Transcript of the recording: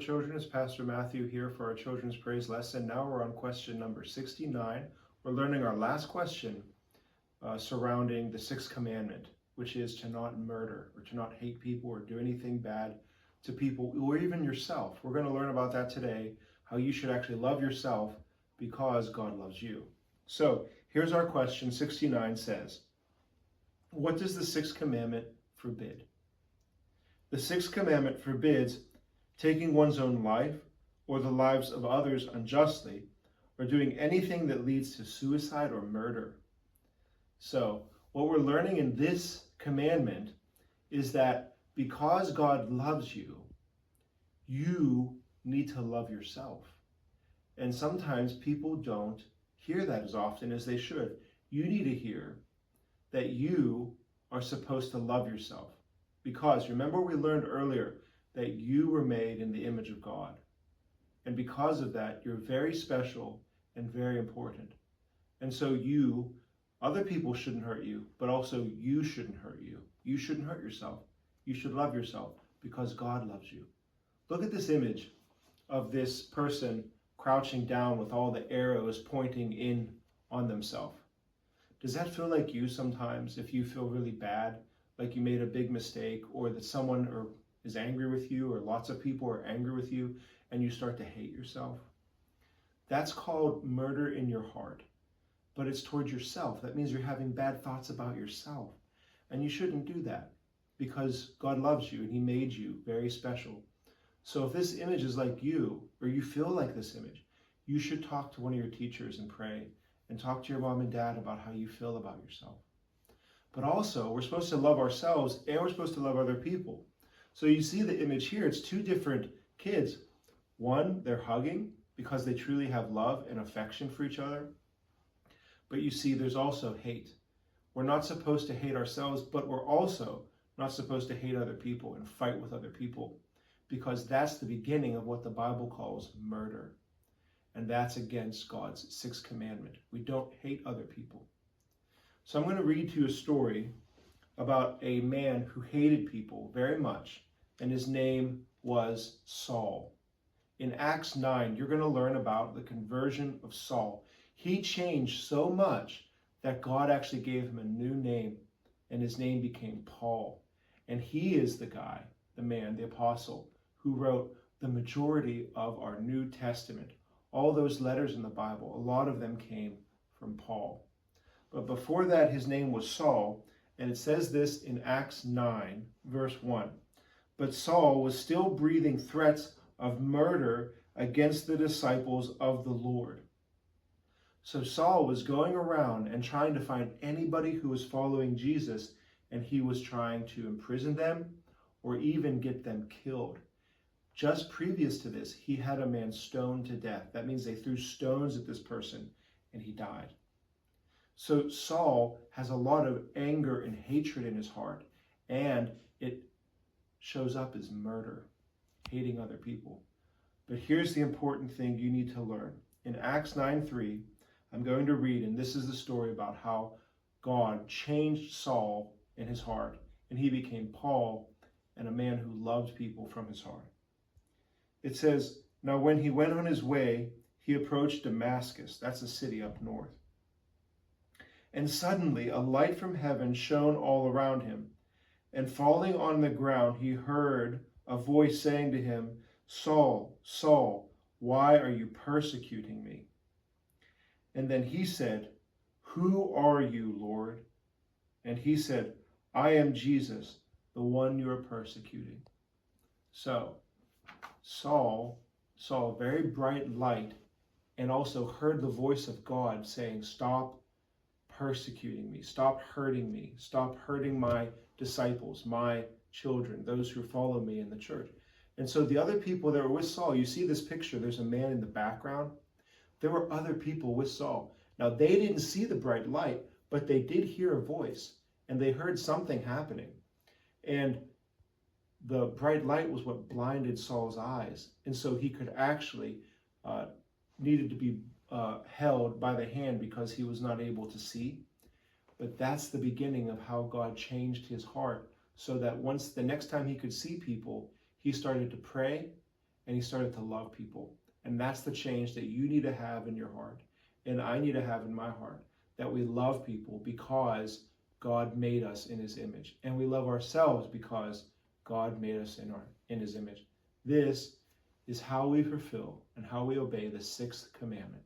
children. It's Pastor Matthew here for our Children's Praise lesson. Now we're on question number 69. We're learning our last question surrounding the sixth commandment, which is to not murder or to not hate people or do anything bad to people or even yourself. We're going to learn about that today, how you should actually love yourself because God loves you. So here's our question. 69 says, what does the sixth commandment forbid? The sixth commandment forbids taking one's own life or the lives of others unjustly, or doing anything that leads to suicide or murder. So what we're learning in this commandment is that because God loves you, you need to love yourself. And sometimes people don't hear that as often as they should. You need to hear that you are supposed to love yourself. Because remember, we learned earlier that you were made in the image of God. And because of that, you're very special and very important. And so other people shouldn't hurt you, but also you shouldn't hurt you. You shouldn't hurt yourself. You should love yourself because God loves you. Look at this image of this person crouching down with all the arrows pointing in on themselves. Does that feel like you sometimes if you feel really bad? Like you made a big mistake, or that someone is angry with you, or lots of people are angry with you, and you start to hate yourself? That's called murder in your heart, but it's towards yourself. That means you're having bad thoughts about yourself, and you shouldn't do that because God loves you and He made you very special. So if this image is like you, or you feel like this image, you should talk to one of your teachers and pray, and talk to your mom and dad about how you feel about yourself. But also, we're supposed to love ourselves and we're supposed to love other people. So you see the image here, it's two different kids. One, they're hugging because they truly have love and affection for each other. But you see, there's also hate. We're not supposed to hate ourselves, but we're also not supposed to hate other people and fight with other people, because that's the beginning of what the Bible calls murder. And that's against God's sixth commandment. We don't hate other people. So I'm going to read to you a story about a man who hated people very much, and his name was Saul. In Acts 9, you're going to learn about the conversion of Saul. He changed so much that God actually gave him a new name, and his name became Paul. And he is the guy, the man, the apostle, who wrote the majority of our New Testament. All those letters in the Bible, a lot of them came from Paul. But before that, his name was Saul, and it says this in Acts 9, verse 1. But Saul was still breathing threats of murder against the disciples of the Lord. So Saul was going around and trying to find anybody who was following Jesus, and he was trying to imprison them or even get them killed. Just previous to this, he had a man stoned to death. That means they threw stones at this person and he died. So Saul has a lot of anger and hatred in his heart, and it shows up as murder, hating other people. But here's the important thing you need to learn. In Acts 9:3, I'm going to read, and this is the story about how God changed Saul in his heart, and he became Paul, and a man who loved people from his heart. It says, now when he went on his way, he approached Damascus. That's a city up north. And suddenly a light from heaven shone all around him. And falling on the ground, he heard a voice saying to him, Saul, Saul, why are you persecuting me? And then he said, who are you, Lord? And he said, I am Jesus, the one you are persecuting. So Saul saw a very bright light and also heard the voice of God saying, stop persecuting me, stop hurting me, stop hurting my disciples, my children, those who follow me in the church. And so the other people that were with Saul, you see this picture, there's a man in the background. There were other people with Saul. Now they didn't see the bright light, but they did hear a voice and they heard something happening. And the bright light was what blinded Saul's eyes. And so he could actually, needed to be held by the hand because he was not able to see. But that's the beginning of how God changed his heart, so that once the next time he could see people, he started to pray and he started to love people. And that's the change that you need to have in your heart, and I need to have in my heart, that we love people because God made us in his image, and we love ourselves because God made us in his image. This is how we fulfill and how we obey the sixth commandment.